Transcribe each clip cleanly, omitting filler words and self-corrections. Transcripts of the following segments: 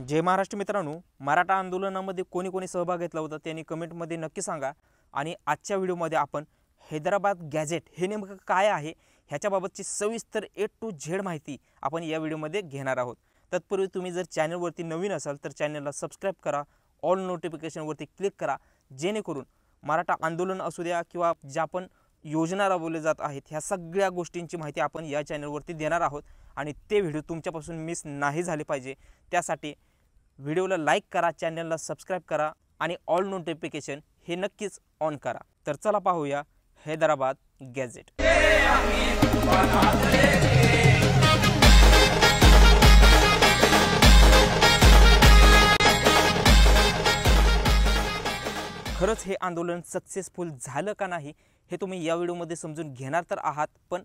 जय महाराष्ट्र मित्रांनो, मराठा आंदोलनामध्ये कोणी कोणी सहभाग घेतला होता त्यांनी कमेंटमध्ये नक्की सांगा। आणि आजच्या व्हिडिओमध्ये आपण हैदराबाद गॅझेट हे नेमकं काय आहे ह्याच्याबाबतची सविस्तर A to Z माहिती आपण या व्हिडिओमध्ये घेणार आहोत। तत्पूर्वी तुम्ही जर चॅनलवरती नवीन असाल तर चॅनलला सबस्क्राइब करा, ऑल नोटिफिकेशनवरती क्लिक करा, जेणेकरून मराठा आंदोलन असू द्या किंवा ज्या पण योजना राबवल्या जात आहेत ह्या सगळ्या गोष्टींची माहिती आपण या चॅनलवरती देणार आहोत। आणि ते व्हिडिओ तुमच्यापासून मिस नाही झाले पाहिजे त्यासाठी व्हिडिओला लाईक करा, चॅनलला सबस्क्राइब करा आणि ऑल नोटिफिकेशन हे नक्कीच ऑन करा। तर चला पाहूया हैदराबाद गॅझेट। खरंच हे आंदोलन सक्सेसफुल झालं का नाही हे तुम्ही या व्हिडिओमध्ये समजून घेणार तर आहात, पण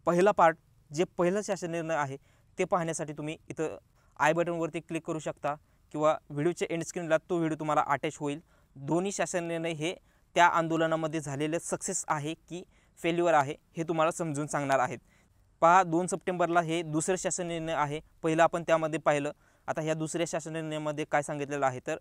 पहिला पार्ट जे पहिलं शासन निर्णय आहे ते पाहण्यासाठी तुम्ही इथं आय बटनवरती क्लिक करू शकता किंवा व्हिडिओच्या एंड स्क्रीनला तो व्हिडिओ तुम्हाला अटॅच होईल। दोन्ही शासन निर्णय हे त्या आंदोलनामध्ये झालेले सक्सेस आहे की फेल्युअर आहे हे तुम्हाला समजून सांगणार आहेत। पहा, 2 सप्टेंबरला हे दुसरं शासन निर्णय आहे, पहिलं आपण त्यामध्ये पाहिलं। आता ह्या दुसऱ्या शासन निर्णयामध्ये काय सांगितलेलं आहे तर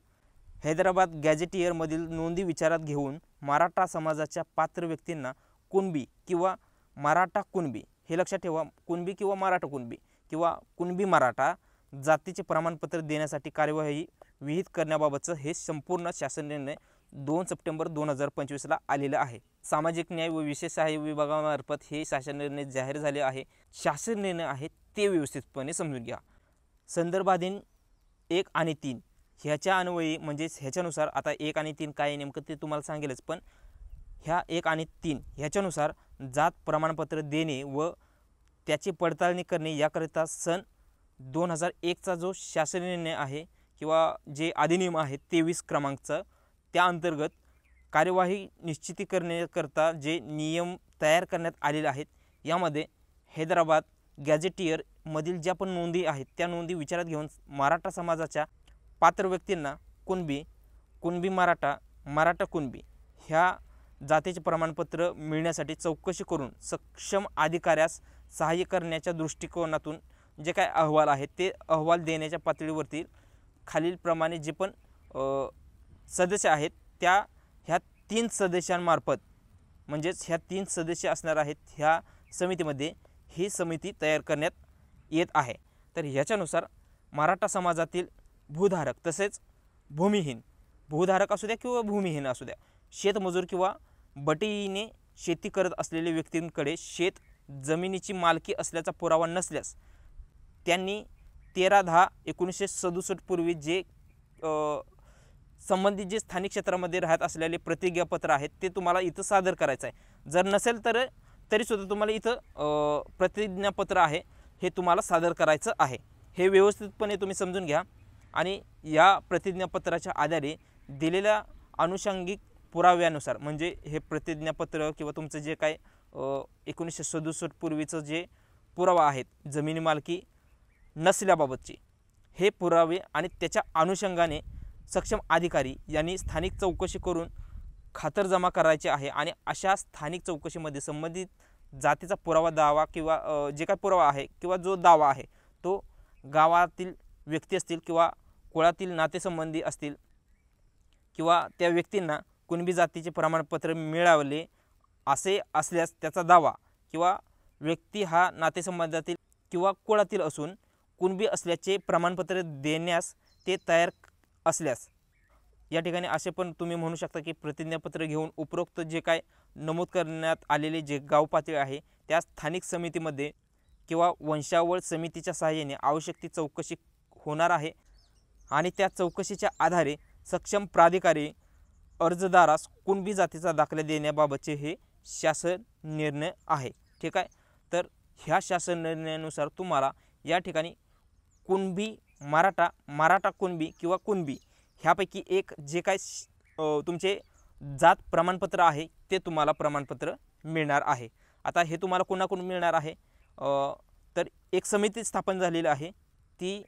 हैदराबाद गॅझेटियरमधील नोंदी विचारात घेऊन मराठा समाजाच्या पात्र व्यक्तींना कुणबी किंवा मराठा कुणबी, हे लक्षात ठेवा, कुणबी किंवा मराठा कुणबी किंवा कुणबी मराठा जातीचे प्रमाणपत्र देण्यासाठी कार्यवाही विहित करण्याबाबतचं हे संपूर्ण शासन निर्णय 2 सप्टेंबर 2025ला आलेलं आहे। सामाजिक न्याय व विशेष सहाय्य विभागामार्फत हे शासन निर्णय जाहीर झाले आहे। शासन निर्णय आहे ते व्यवस्थितपणे समजून घ्या। संदर्भाधीन 1 आणि 3 ह्याच्या अन्वयी म्हणजेच ह्याच्यानुसार, आता 1 आणि 3 काय नेमकं ते तुम्हाला सांगेलच, पण ह्या 1 आणि 3 ह्याच्यानुसार जात प्रमाणपत्र देणे व त्याची पडताळणी करणे याकरिता सन 2001चा जो शासन निर्णय आहे किंवा जे अधिनियम आहे 23 क्रमांकचा, त्या अंतर्गत कार्यवाही निश्चिती करण्याकरता जे नियम तयार करण्यात आलेले आहेत यामध्ये हैदराबाद गॅझेटियर मधील ज्या पण नोंदी आहेत त्या नोंदी विचारात घेऊन मराठा समाजाच्या पात्र व्यक्तींना कुणबी, कुणबी मराठा, मराठा कुणबी ह्या जातीचे प्रमाणपत्र मिळण्यासाठी चौकशी करून सक्षम अधिकाऱ्यास सहाय्य करण्याच्या दृष्टिकोनातून जे काय अहवाल आहेत ते अहवाल देण्याच्या पातळीवरती खालीलप्रमाणे जे पण सदस्य आहेत त्या ह्या 3 सदस्यांमार्फत, म्हणजेच ह्या 3 सदस्य असणार आहेत ह्या समितीमध्ये, ही समिती तयार करण्यात येत आहे। तर ह्याच्यानुसार मराठा समाजातील भूधारक तसेच भूमिहीन, भूधारक असू द्या किंवा भूमिहीन असू द्या, शेतमजूर किंवा बटीने शेती करत असलेल्या व्यक्तींकडे शेत जमिनीची मालकी असल्याचा पुरावा नसल्यास त्यांनी 13/10/1967 पूर्वी जे संबंधित जे स्थानिक क्षेत्रामध्ये राहत असलेले प्रतिज्ञापत्र आहेत ते तुम्हाला इथं सादर करायचं आहे। जर नसेल तर तरीसुद्धा तुम्हाला इथं प्रतिज्ञापत्र आहे हे तुम्हाला सादर करायचं आहे। हे व्यवस्थितपणे तुम्ही समजून घ्या आणि या प्रतिज्ञापत्राच्या आधारे दिलेल्या अनुषंगिक पुराव्यानुसार, म्हणजे हे प्रतिज्ञापत्र किंवा तुमचं जे काय 1967 पूर्वीचं जे पुरावा आहेत जमिनी मालकी नसल्याबाबतचे हे पुरावे आणि त्याच्या अनुषंगाने सक्षम अधिकारी यांनी स्थानिक चौकशी करून खातरजमा करायचे आहे। आणि अशा स्थानिक चौकशीमध्ये संबंधित जातीचा पुरावा, दावा किंवा जे काय पुरावा आहे किंवा जो दावा आहे तो गावातील व्यक्ती असतील किंवा कुळातील नातेसंबंधी असतील किंवा त्या व्यक्तींना कुणबी जातीचे प्रमाणपत्र मिळाले असे असल्यास त्याचा दावा, किंवा व्यक्ती हा नातेसंबंधातील किंवा कुळातील असून कुणबी असल्याचे प्रमाणपत्र देण्यास ते तयार असल्यास, या ठिकाणी असे पण तुम्ही म्हणू शकता की प्रतिज्ञापत्र घेऊन उपरोक्त जे काय नमूद करण्यात आलेले जे गाव पातळी आहे त्या स्थानिक समितीमध्ये किंवा वंशावळ समितीच्या सहाय्याने आवश्यक ती चौकशी होणार आहे। आणि त्या चौकशीच्या आधारे सक्षम प्राधिकारी अर्जदारास कुणबी जातीचा दाखला देण्याबाबतचे हे शासन निर्णय आहे। ठीक आहे, तर ह्या शासन निर्णयानुसार तुम्हाला या ठिकाणी कुणबी मराठा, मराठा कुणबी किंवा कुणबी ह्यापैकी एक जे काय तुमचे जात प्रमाणपत्र आहे ते तुम्हाला प्रमाणपत्र मिळणार आहे। आता हे तुम्हाला कोणाकडून मिळणार आहे तर एक समिती स्थापन झालेली आहे, ती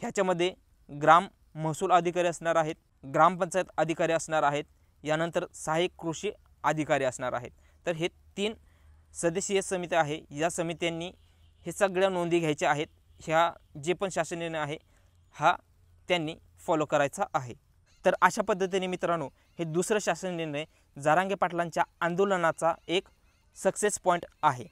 ह्याच्यामध्ये ग्राम महसूल अधिकारी असणार आहेत, ग्रामपंचायत अधिकारी असणार आहेत, यानंतर सहाय्यक कृषी अधिकारी असणार आहेत। तर हे 3 सदस्यीय समिती आहे। या समित्यांनी हे सगळ्या नोंदी घ्यायच्या आहेत। ह्या जे पण शासन निर्णय आहे हा त्यांनी फॉलो करायचा आहे। तर अशा पद्धतीने मित्रांनो हे दुसरं शासन निर्णय जरांगे पाटलांच्या आंदोलनाचा एक सक्सेस पॉईंट आहे।